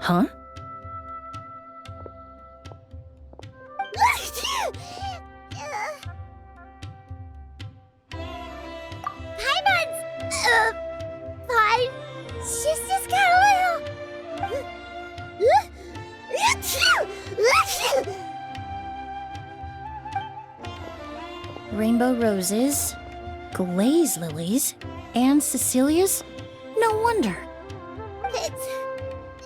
Huh? Paimon's, fine. She's just got a little... Rainbow roses, glaze lilies, and Cecilia's? No wonder.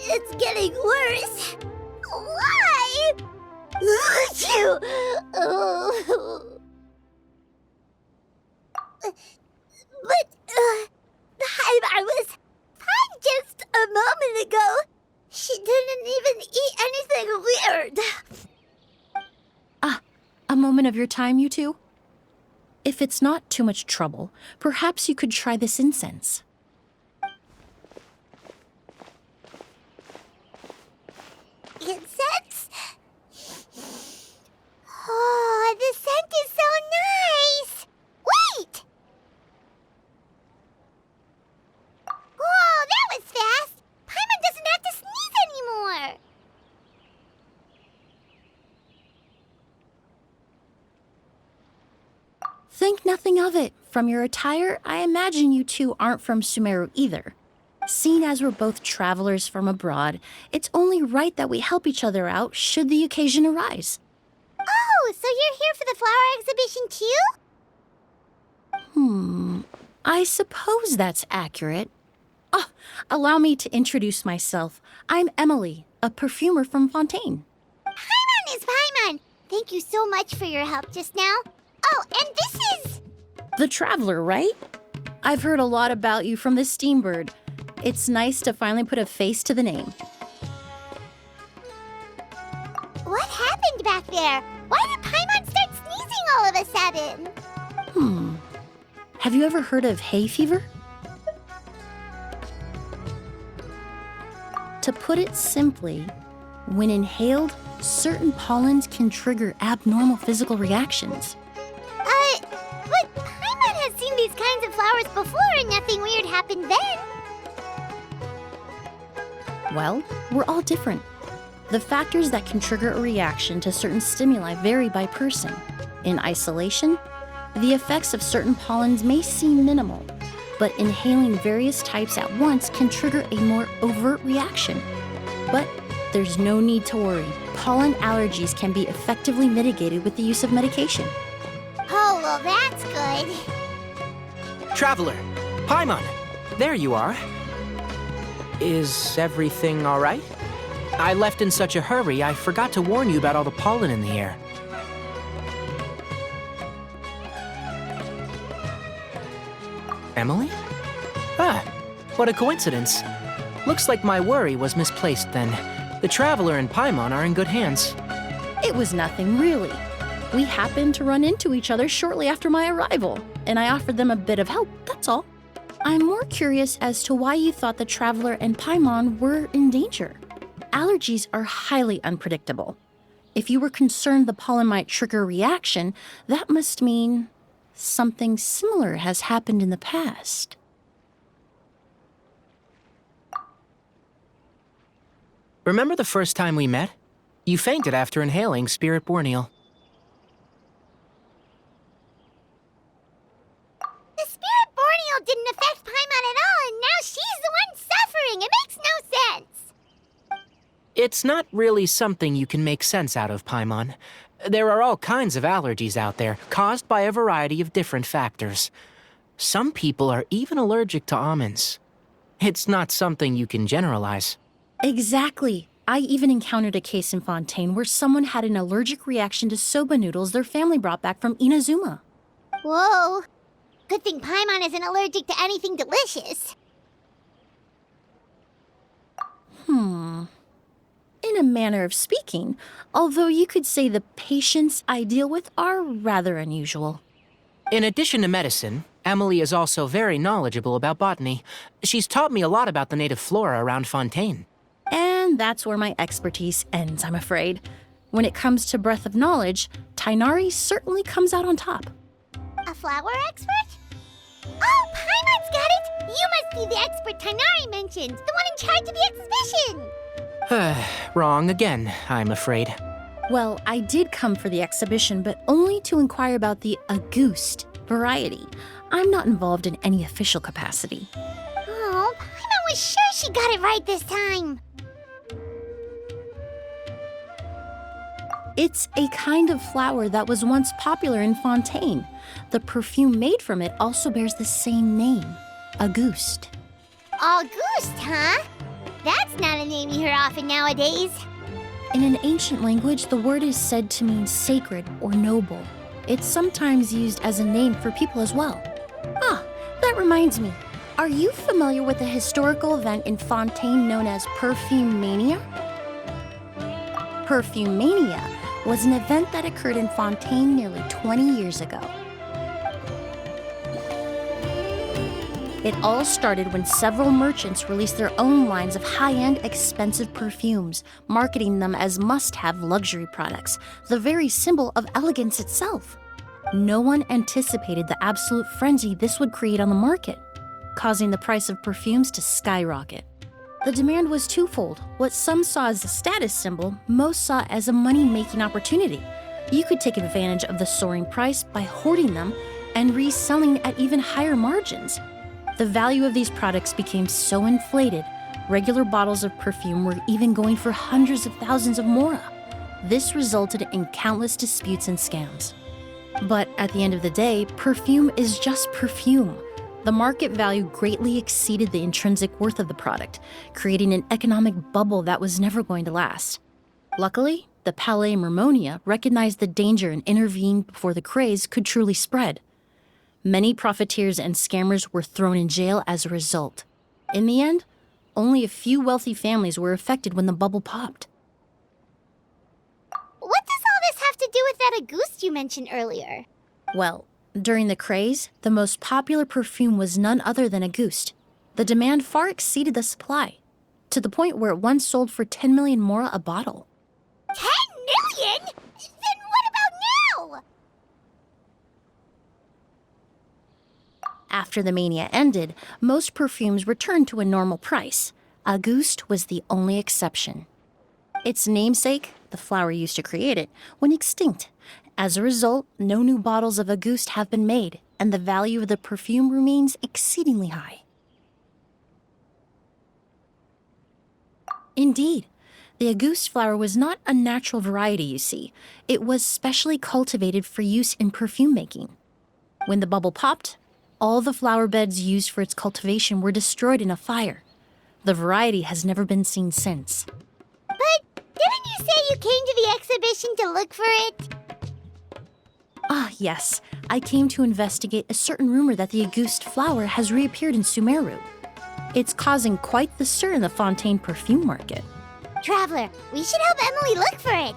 It's getting worse. Why? But, I was fine just a moment ago. She didn't even eat anything weird. A moment of your time, you two? If it's not too much trouble, perhaps you could try this incense. Incense? Oh, the scent is so nice! Wait! Whoa, that was fast! Paimon doesn't have to sneeze anymore! Think nothing of it. From your attire, I imagine you two aren't from Sumeru either. Seeing as we're both travelers from abroad, it's only right that we help each other out should the occasion arise. Oh, so you're here for the flower exhibition too? I suppose that's accurate. Allow me to introduce myself. I'm Emilie, a perfumer from Fontaine. Paimon is Paimon! Thank you so much for your help just now. Oh, and this is... The Traveler, right? I've heard a lot about you from the Steambird. It's nice to finally put a face to the name. What happened back there? Why did Paimon start sneezing all of a sudden? Have you ever heard of hay fever? To put it simply, when inhaled, certain pollens can trigger abnormal physical reactions. But Paimon has seen these kinds of flowers before and nothing weird happened then. Well, we're all different. The factors that can trigger a reaction to certain stimuli vary by person. In isolation, the effects of certain pollens may seem minimal, but inhaling various types at once can trigger a more overt reaction. But there's no need to worry. Pollen allergies can be effectively mitigated with the use of medication. Oh, well, that's good. Traveler, Paimon, there you are. Is everything all right? I left in such a hurry, I forgot to warn you about all the pollen in the air. Emilie? Ah, what a coincidence. Looks like my worry was misplaced then. The Traveler and Paimon are in good hands. It was nothing, really. We happened to run into each other shortly after my arrival, and I offered them a bit of help, that's all. I'm more curious as to why you thought the Traveler and Paimon were in danger. Allergies are highly unpredictable. If you were concerned the pollen might trigger a reaction, that must mean something similar has happened in the past. Remember the first time we met? You fainted after inhaling Spirit Borneal. The Spirit Borneal didn't affect Paimon at all, and now she's the one suffering. It makes no sense. It's not really something you can make sense out of, Paimon. There are all kinds of allergies out there, caused by a variety of different factors. Some people are even allergic to almonds. It's not something you can generalize. Exactly. I even encountered a case in Fontaine where someone had an allergic reaction to soba noodles their family brought back from Inazuma. Whoa. Good thing Paimon isn't allergic to anything delicious. In a manner of speaking, although you could say the patients I deal with are rather unusual. In addition to medicine, Emilie is also very knowledgeable about botany. She's taught me a lot about the native flora around Fontaine. And that's where my expertise ends, I'm afraid. When it comes to breadth of knowledge, Tainari certainly comes out on top. A flower expert? Oh, Paimon's got it! You must be the expert Tainari mentioned, the one in charge of the exhibition! Wrong again, I'm afraid. Well, I did come for the exhibition, but only to inquire about the Auguste variety. I'm not involved in any official capacity. Oh, Paimon was sure she got it right this time. It's a kind of flower that was once popular in Fontaine. The perfume made from it also bears the same name, Auguste. Auguste, huh? That's not a name you hear often nowadays. In an ancient language, the word is said to mean sacred or noble. It's sometimes used as a name for people as well. Ah, that reminds me. Are you familiar with a historical event in Fontaine known as Perfume Mania? Perfume Mania was an event that occurred in Fontaine nearly 20 years ago. It all started when several merchants released their own lines of high-end, expensive perfumes, marketing them as must-have luxury products, the very symbol of elegance itself. No one anticipated the absolute frenzy this would create on the market, causing the price of perfumes to skyrocket. The demand was twofold. What some saw as a status symbol, most saw as a money-making opportunity. You could take advantage of the soaring price by hoarding them and reselling at even higher margins. The value of these products became so inflated, regular bottles of perfume were even going for hundreds of thousands of mora. This resulted in countless disputes and scams. But at the end of the day, perfume is just perfume. The market value greatly exceeded the intrinsic worth of the product, creating an economic bubble that was never going to last. Luckily, the Palais Mermonia recognized the danger and intervened before the craze could truly spread. Many profiteers and scammers were thrown in jail as a result. In the end, only a few wealthy families were affected when the bubble popped. What does all this have to do with that Auguste you mentioned earlier? Well, during the craze, the most popular perfume was none other than Auguste. The demand far exceeded the supply, to the point where it once sold for 10 million mora a bottle. 10 million? Then what about now? After the mania ended, most perfumes returned to a normal price. Auguste was the only exception. Its namesake, the flower used to create it, went extinct. As a result, no new bottles of Auguste have been made, and the value of the perfume remains exceedingly high. Indeed, the Auguste flower was not a natural variety, you see. It was specially cultivated for use in perfume making. When the bubble popped, all the flower beds used for its cultivation were destroyed in a fire. The variety has never been seen since. But didn't you say you came to the exhibition to look for it? Ah, yes. I came to investigate a certain rumor that the Auguste flower has reappeared in Sumeru. It's causing quite the stir in the Fontaine perfume market. Traveler, we should help Emilie look for it.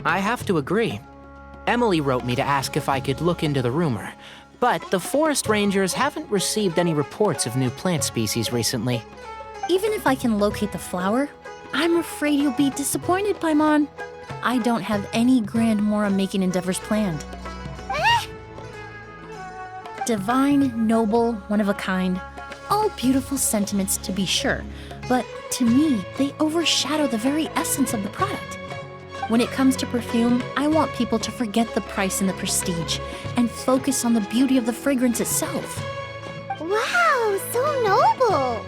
I have to agree. Emilie wrote me to ask if I could look into the rumor, but the forest rangers haven't received any reports of new plant species recently. Even if I can locate the flower, I'm afraid you'll be disappointed, Paimon. I don't have any grand mora-making endeavors planned. Divine, noble, one of a kind. All beautiful sentiments to be sure, but to me, they overshadow the very essence of the product. When it comes to perfume, I want people to forget the price and the prestige and focus on the beauty of the fragrance itself. Wow, so noble.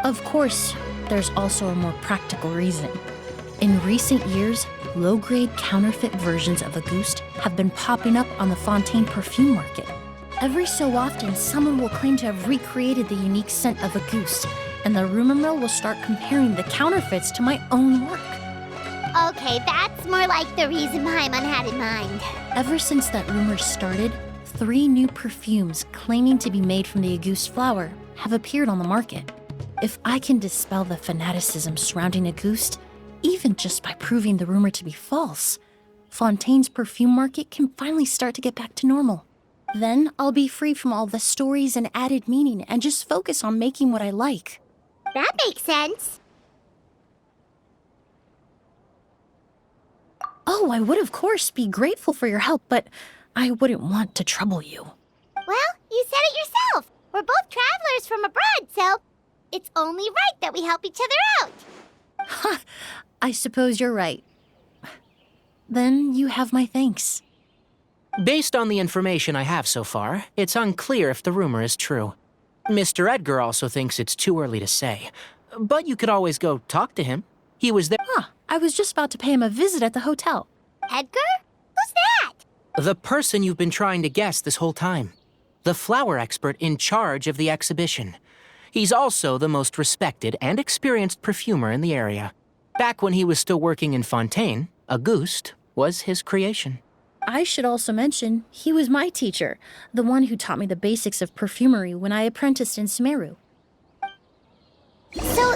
Of course, there's also a more practical reason. In recent years, low-grade counterfeit versions of Auguste have been popping up on the Fontaine perfume market. Every so often, someone will claim to have recreated the unique scent of Auguste, and the rumor mill will start comparing the counterfeits to my own work. Okay, that's more like the reason Paimon had in mind. Ever since that rumor started, 3 new perfumes claiming to be made from the Auguste flower have appeared on the market. If I can dispel the fanaticism surrounding Auguste, even just by proving the rumor to be false, Fontaine's perfume market can finally start to get back to normal. Then I'll be free from all the stories and added meaning and just focus on making what I like. That makes sense. Oh, I would of course be grateful for your help, but I wouldn't want to trouble you. Well, you said it yourself. We're both travelers from abroad, so it's only right that we help each other out. I suppose you're right. Then you have my thanks. Based on the information I have so far, it's unclear if the rumor is true. Mr. Edgar also thinks it's too early to say. But you could always go talk to him. He was there. I was just about to pay him a visit at the hotel. Edgar? Who's that? The person you've been trying to guess this whole time. The flower expert in charge of the exhibition. He's also the most respected and experienced perfumer in the area. Back when he was still working in Fontaine, Auguste was his creation. I should also mention, he was my teacher, the one who taught me the basics of perfumery when I apprenticed in Sumeru. So